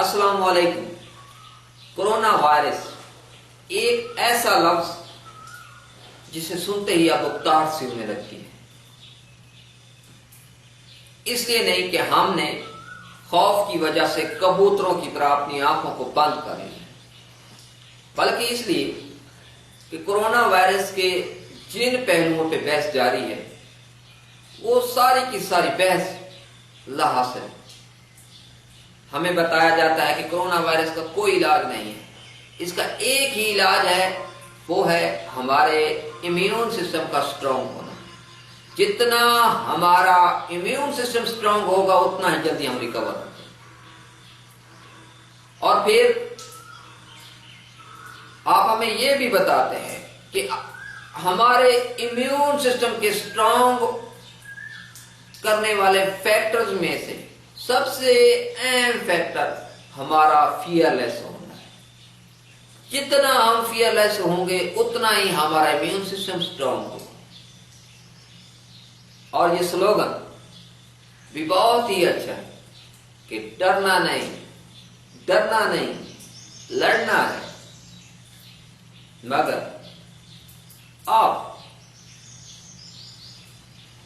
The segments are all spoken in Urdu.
السلام علیکم۔ کورونا وائرس ایک ایسا لفظ جسے سنتے ہی اب اکتاہٹ سی ہونے لگتی ہے۔ اس لیے نہیں کہ ہم نے خوف کی وجہ سے کبوتروں کی طرح اپنی آنکھوں کو بند کر لیا، بلکہ اس لیے کہ کورونا وائرس کے جن پہلوؤں پہ بحث جاری ہے وہ ساری کی ساری بحث لا حاصل ہے۔ ہمیں بتایا جاتا ہے کہ کورونا وائرس کا کوئی علاج نہیں ہے، اس کا ایک ہی علاج ہے، وہ ہے ہمارے امیون سسٹم کا سٹرونگ ہونا۔ جتنا ہمارا امیون سسٹم سٹرونگ ہوگا اتنا ہی جلدی ہم ریکور ہوتے ہیں۔ اور پھر آپ ہمیں یہ بھی بتاتے ہیں کہ ہمارے امیون سسٹم کے سٹرونگ کرنے والے فیکٹرز میں سے سب سے اہم فیکٹر ہمارا فیئر لیس ہونا ہے۔ جتنا ہم فیئر لیس ہوں گے اتنا ہی ہمارا امیون سسٹم سٹرونگ ہوگا۔ اور یہ سلوگن بھی بہت ہی اچھا ہے کہ ڈرنا نہیں، لڑنا ہے۔ مگر آپ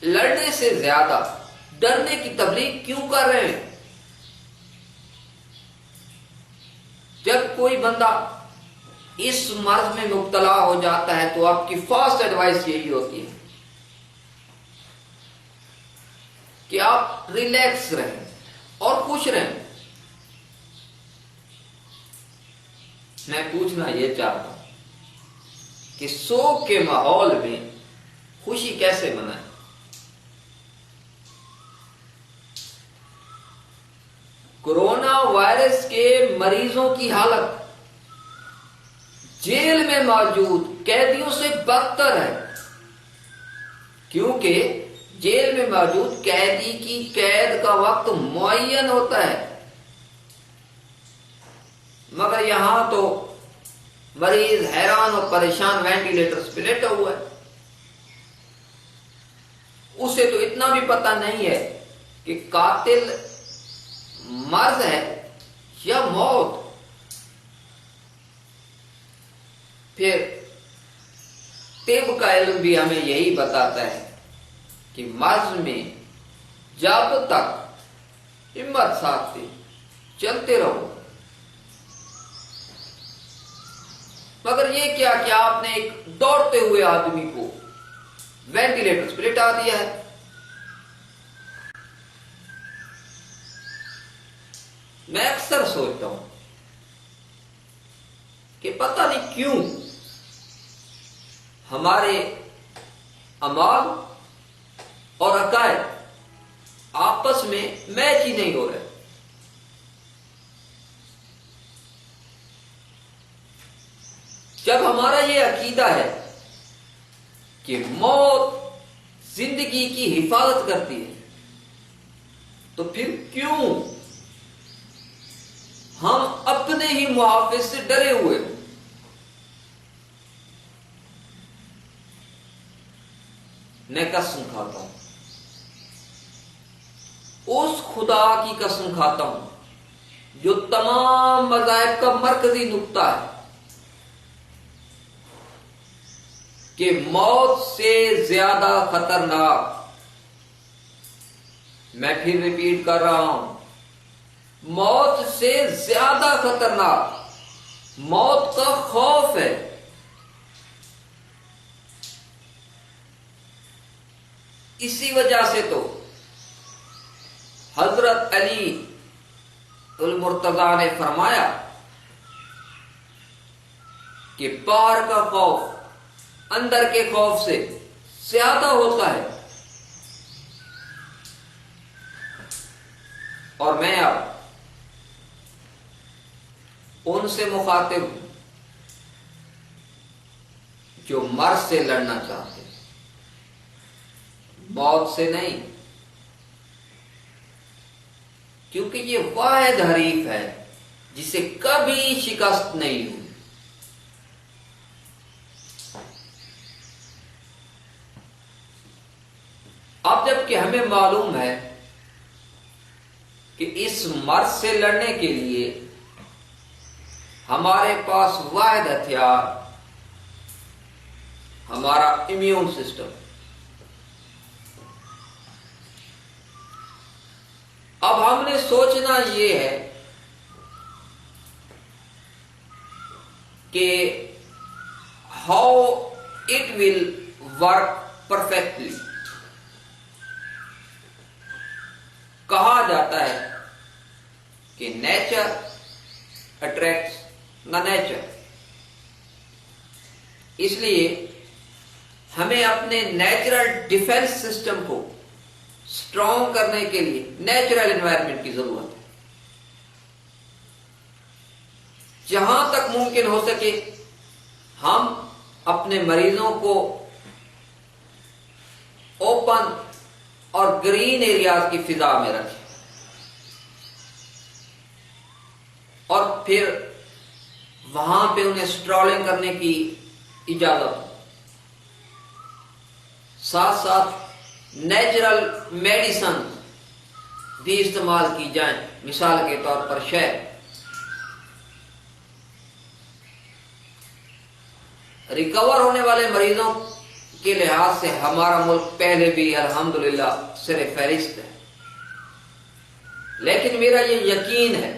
لڑنے سے زیادہ ڈرنے کی تبلیغ کیوں کر رہے ہیں؟ جب کوئی بندہ اس مرض میں مبتلا ہو جاتا ہے تو آپ کی فرسٹ ایڈوائس یہی ہوتی ہے کہ آپ ریلیکس رہیں اور خوش رہیں۔ میں پوچھنا یہ چاہتا ہوں کہ سوگ کے ماحول میں خوشی کیسے منائیں؟ کورونا وائرس کے مریضوں کی حالت جیل میں موجود قیدیوں سے بدتر ہے، کیونکہ جیل میں موجود قیدی کی قید کا وقت معین ہوتا ہے، مگر یہاں تو مریض حیران اور پریشان وینٹیلیٹرز پہ لیٹا ہوا ہے۔ اسے تو اتنا بھی پتہ نہیں ہے کہ قاتل مرض ہے یا موت۔ پھر طب کا علم بھی ہمیں یہی بتاتا ہے کہ مرض میں جب تک ہمت ساتھ دے چلتے رہو۔ مگر یہ کیا کہ آپ نے ایک دوڑتے ہوئے آدمی کو وینٹیلیٹر پہ لٹا دیا ہے۔ میں اکثر سوچتا ہوں کہ پتہ نہیں کیوں ہمارے اعمال اور عقائد آپس میں میچ ہی نہیں ہو رہے۔ جب ہمارا یہ عقیدہ ہے کہ موت زندگی کی حفاظت کرتی ہے تو پھر کیوں ہم اپنے ہی محافظ سے ڈرے ہوئے ہیں؟ میں قسم کھاتا ہوں، اس خدا کی قسم کھاتا ہوں جو تمام مذاہب کا مرکزی نقطہ ہے کہ موت سے زیادہ خطرناک، میں پھر ریپیٹ کر رہا ہوں، موت سے زیادہ خطرناک موت کا خوف ہے۔ اسی وجہ سے تو حضرت علی المرتضیٰ نے فرمایا کہ باہر کا خوف اندر کے خوف سے زیادہ ہوتا ہے۔ اور میں اب ان سے مخاطب ہوں جو مرض سے لڑنا چاہتے ہیں، موت سے نہیں، کیونکہ یہ واحد حریف ہے جسے کبھی شکست نہیں ہوئی۔ اب جب کہ ہمیں معلوم ہے کہ اس مرض سے لڑنے کے لیے ہمارے پاس واحد ہتھیار ہمارا امیون سسٹم. اب ہم نے سوچنا یہ ہے کہ how it will work perfectly. کہا جاتا ہے کہ نیچر اٹریکٹس دا نیچر. اس لیے ہمیں اپنے نیچرل ڈیفنس سسٹم کو اسٹرانگ کرنے کے لیے نیچرل انوائرمنٹ کی ضرورت ہے. جہاں تک ممکن ہو سکے ہم اپنے مریضوں کو اوپن اور گرین ایریاز کی فضا میں رکھیں اور پھر وہاں پہ انہیں اسٹرالنگ کرنے کی اجازت ہو. ساتھ ساتھ نیچرل میڈیسن بھی استعمال کی جائیں. مثال کے طور پر شہد. ریکور ہونے والے مریضوں کے لحاظ سے ہمارا ملک پہلے بھی الحمدللہ سر فہرست ہے. لیکن میرا یہ یقین ہے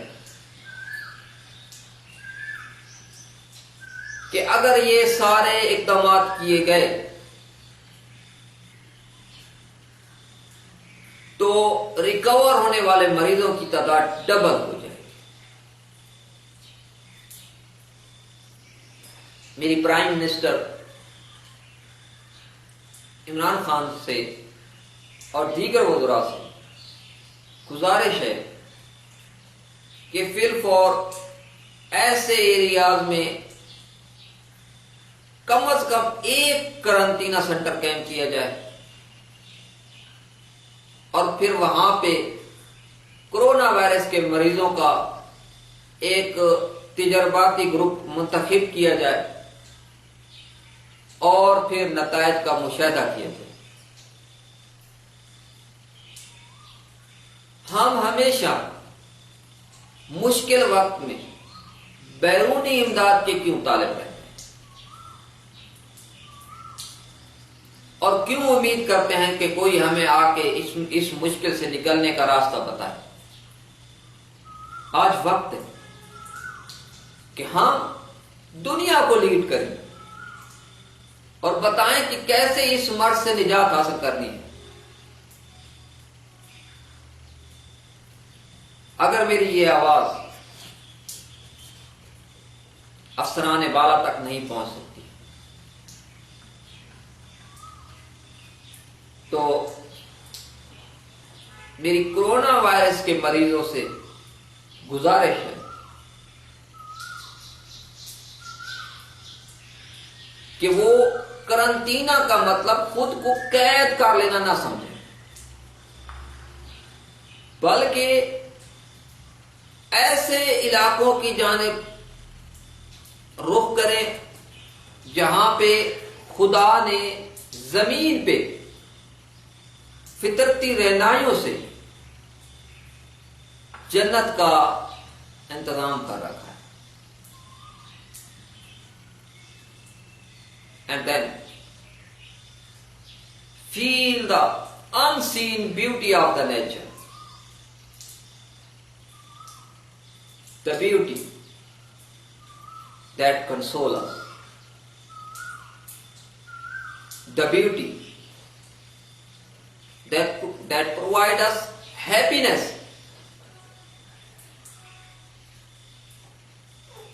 کہ اگر یہ سارے اقدامات کیے گئے تو ریکور ہونے والے مریضوں کی تعداد ڈبل ہو جائے گی. میری پرائم منسٹر عمران خان سے اور دیگر وزراء سے گزارش ہے کہ فی الفور ایسے ایریاز میں کم از کم ایک قرنطینہ سینٹر قائم کیا جائے اور پھر وہاں پہ کرونا وائرس کے مریضوں کا ایک تجرباتی گروپ منتخب کیا جائے اور پھر نتائج کا مشاہدہ کیا جائے. ہم ہمیشہ مشکل وقت میں بیرونی امداد کے کیوں طالب رہتے ہیں اور کیوں امید کرتے ہیں کہ کوئی ہمیں آ کے اس مشکل سے نکلنے کا راستہ بتائے. آج وقت ہے کہ ہم دنیا کو لیڈ کریں اور بتائیں کہ کیسے اس مرض سے نجات حاصل کرنی ہے. اگر میری یہ آواز افسران بالا تک نہیں پہنچ سکتی تو میری کورونا وائرس کے مریضوں سے گزارش ہے کہ وہ قرنطینہ کا مطلب خود کو قید کر لینا نہ سمجھیں، بلکہ ایسے علاقوں کی جانب رخ کریں جہاں پہ خدا نے زمین پہ فطرتی رہنائیوں سے جنت کا انتظام کر رکھا ہے. And then feel the unseen beauty of the nature. The beauty that consoles us. The beauty that provides us happiness.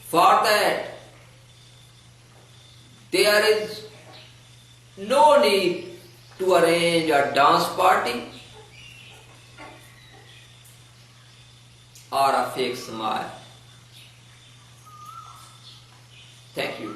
For that, there is no need to arrange a dance party or a fake smile. Thank you.